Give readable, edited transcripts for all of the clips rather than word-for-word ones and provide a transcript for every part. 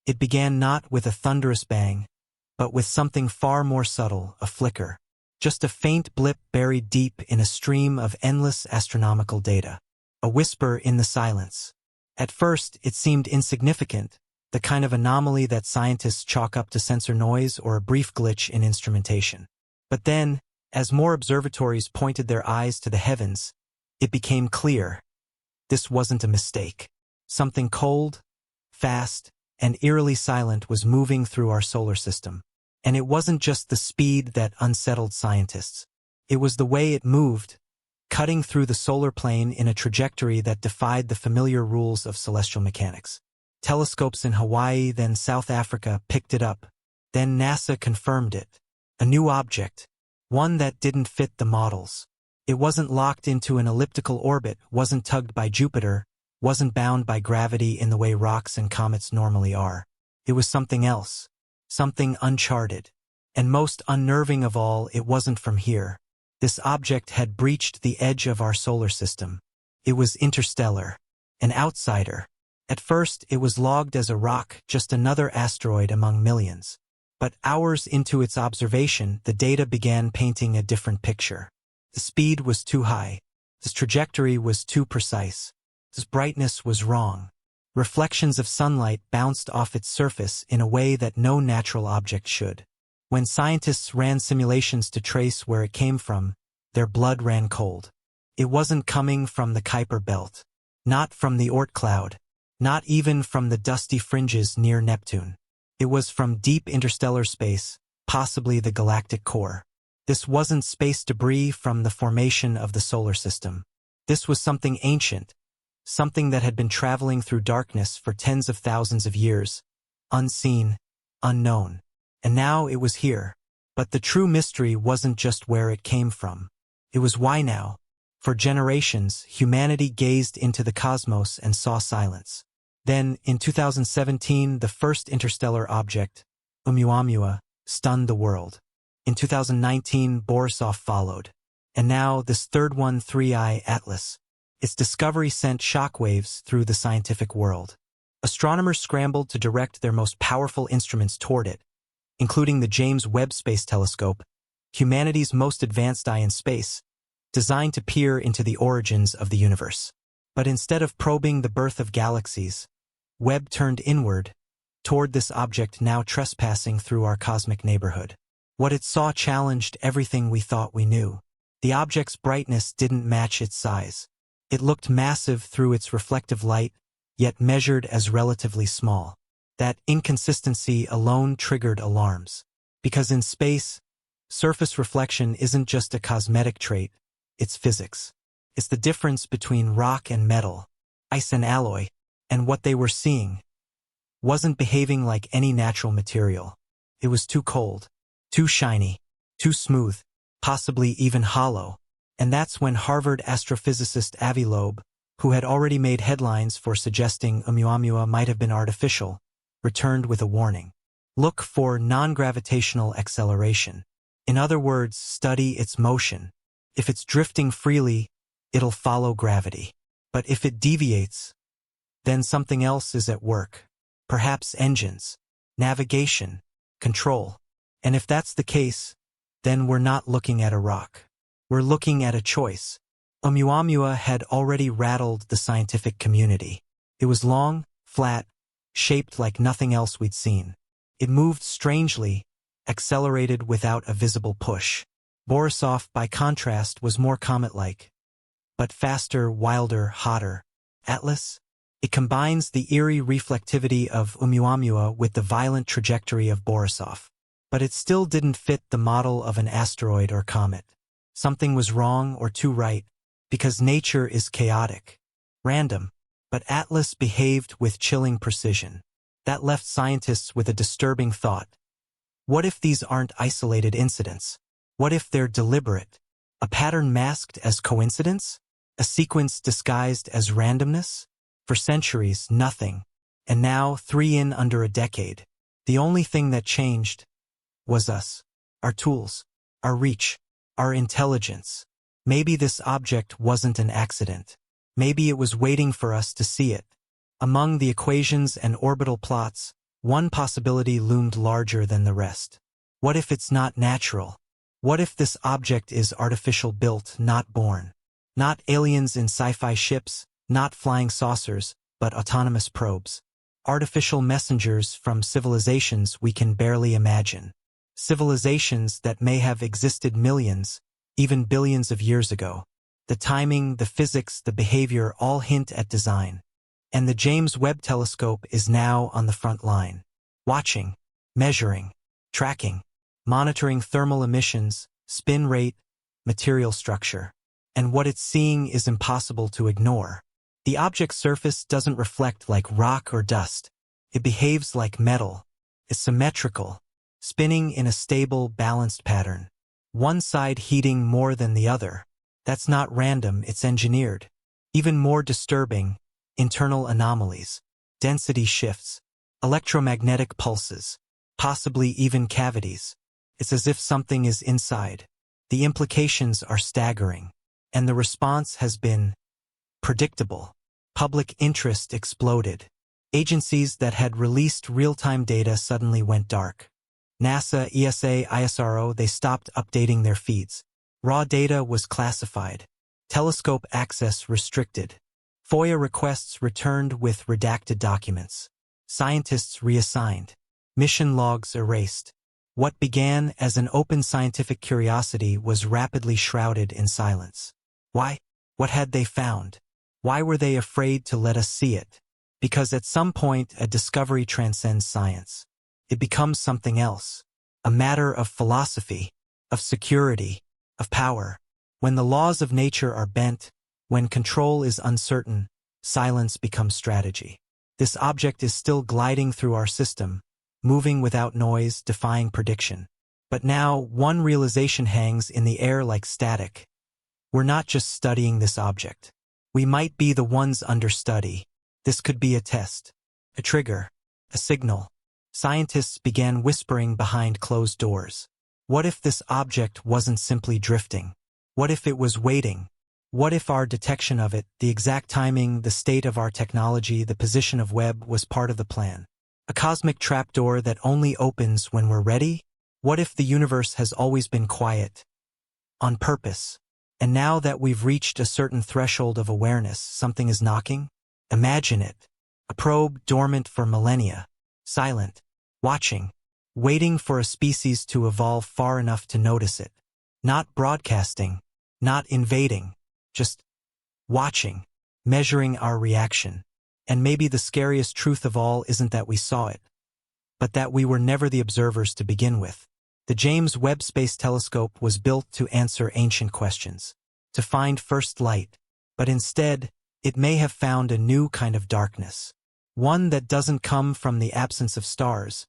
It began not with a thunderous bang, but with something far more subtle, a flicker. Just a faint blip buried deep in a stream of endless astronomical data. A whisper in the silence. At first, it seemed insignificant, the kind of anomaly that scientists chalk up to sensor noise or a brief glitch in instrumentation. But then, as more observatories pointed their eyes to the heavens, it became clear. This wasn't a mistake. Something cold, fast, and eerily silent was moving through our solar system. And it wasn't just the speed that unsettled scientists. It was the way it moved, cutting through the solar plane in a trajectory that defied the familiar rules of celestial mechanics. Telescopes in Hawaii, then South Africa, picked it up. Then NASA confirmed it. A new object, one that didn't fit the models. It wasn't locked into an elliptical orbit, wasn't tugged by Jupiter, wasn't bound by gravity in the way rocks and comets normally are. It was something else, something uncharted. And most unnerving of all, it wasn't from here. This object had breached the edge of our solar system. It was interstellar, an outsider. At first, it was logged as a rock, just another asteroid among millions. But hours into its observation, the data began painting a different picture. The speed was too high. Its trajectory was too precise. Its brightness was wrong. Reflections of sunlight bounced off its surface in a way that no natural object should. When scientists ran simulations to trace where it came from, their blood ran cold. It wasn't coming from the Kuiper belt. Not from the Oort cloud. Not even from the dusty fringes near Neptune. It was from deep interstellar space, possibly the galactic core. This wasn't space debris from the formation of the solar system. This was something ancient, something that had been traveling through darkness for tens of thousands of years, unseen, unknown. And now it was here. But the true mystery wasn't just where it came from. It was why now. For generations, humanity gazed into the cosmos and saw silence. Then, in 2017, the first interstellar object, Oumuamua, stunned the world. In 2019, Borisov followed. And now, this third one, 3I Atlas. Its discovery sent shockwaves through the scientific world. Astronomers scrambled to direct their most powerful instruments toward it, including the James Webb Space Telescope, humanity's most advanced eye in space, designed to peer into the origins of the universe. But instead of probing the birth of galaxies, Webb turned inward, toward this object now trespassing through our cosmic neighborhood. What it saw challenged everything we thought we knew. The object's brightness didn't match its size. It looked massive through its reflective light, yet measured as relatively small. That inconsistency alone triggered alarms. Because in space, surface reflection isn't just a cosmetic trait, it's physics. It's the difference between rock and metal, ice and alloy, and what they were seeing wasn't behaving like any natural material. It was too cold, too shiny, too smooth, possibly even hollow. And that's when Harvard astrophysicist Avi Loeb, who had already made headlines for suggesting Oumuamua might have been artificial, returned with a warning. Look for non-gravitational acceleration. In other words, study its motion. If it's drifting freely, it'll follow gravity. But if it deviates, then something else is at work. Perhaps engines, navigation, control. And if that's the case, then we're not looking at a rock. We're looking at a choice. Oumuamua had already rattled the scientific community. It was long, flat, shaped like nothing else we'd seen. It moved strangely, accelerated without a visible push. Borisov, by contrast, was more comet-like. But faster, wilder, hotter. Atlas? It combines the eerie reflectivity of Oumuamua with the violent trajectory of Borisov. But it still didn't fit the model of an asteroid or comet. Something was wrong or too right, because nature is chaotic, random. But Atlas behaved with chilling precision. That left scientists with a disturbing thought. What if these aren't isolated incidents? What if they're deliberate? A pattern masked as coincidence? A sequence disguised as randomness? For centuries, nothing. And now, 3 in under a decade. The only thing that changed was us. Our tools. Our reach. Our intelligence. Maybe this object wasn't an accident. Maybe it was waiting for us to see it. Among the equations and orbital plots, one possibility loomed larger than the rest. What if it's not natural? What if this object is artificial built, not born? Not aliens in sci-fi ships, not flying saucers, but autonomous probes. Artificial messengers from civilizations we can barely imagine. Civilizations that may have existed millions, even billions of years ago. The timing, the physics, the behavior all hint at design. And the James Webb Telescope is now on the front line. Watching, measuring, tracking, monitoring thermal emissions, spin rate, material structure. And what it's seeing is impossible to ignore. The object's surface doesn't reflect like rock or dust. It behaves like metal. It's symmetrical, spinning in a stable, balanced pattern. One side heating more than the other. That's not random, it's engineered. Even more disturbing, internal anomalies, density shifts, electromagnetic pulses, possibly even cavities. It's as if something is inside. The implications are staggering. And the response has been predictable. Public interest exploded. Agencies that had released real-time data suddenly went dark. NASA, ESA, ISRO, they stopped updating their feeds. Raw data was classified. Telescope access restricted. FOIA requests returned with redacted documents. Scientists reassigned. Mission logs erased. What began as an open scientific curiosity was rapidly shrouded in silence. Why? What had they found? Why were they afraid to let us see it? Because at some point, a discovery transcends science. It becomes something else. A matter of philosophy, of security, of power. When the laws of nature are bent, when control is uncertain, silence becomes strategy. This object is still gliding through our system, moving without noise, defying prediction. But now, one realization hangs in the air like static. We're not just studying this object. We might be the ones under study. This could be a test, a trigger, a signal. Scientists began whispering behind closed doors. What if this object wasn't simply drifting? What if it was waiting? What if our detection of it, the exact timing, the state of our technology, the position of Webb was part of the plan? A cosmic trapdoor that only opens when we're ready? What if the universe has always been quiet? On purpose. And now that we've reached a certain threshold of awareness, something is knocking? Imagine it. A probe dormant for millennia. Silent. Watching. Waiting for a species to evolve far enough to notice it. Not broadcasting. Not invading. Just watching. Measuring our reaction. And maybe the scariest truth of all isn't that we saw it, but that we were never the observers to begin with. The James Webb Space Telescope was built to answer ancient questions, to find first light, but instead, it may have found a new kind of darkness. One that doesn't come from the absence of stars,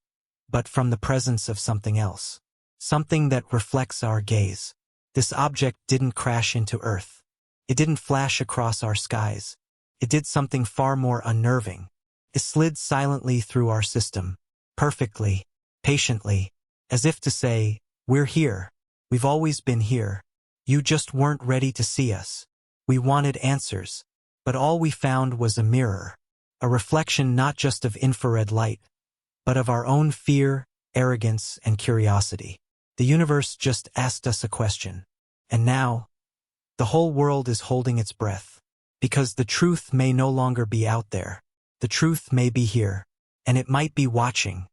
but from the presence of something else. Something that reflects our gaze. This object didn't crash into Earth. It didn't flash across our skies. It did something far more unnerving. It slid silently through our system, perfectly, patiently, as if to say, we're here. We've always been here. You just weren't ready to see us. We wanted answers, but all we found was a mirror, a reflection not just of infrared light, but of our own fear, arrogance, and curiosity. The universe just asked us a question. And now, the whole world is holding its breath. Because the truth may no longer be out there. The truth may be here. And it might be watching.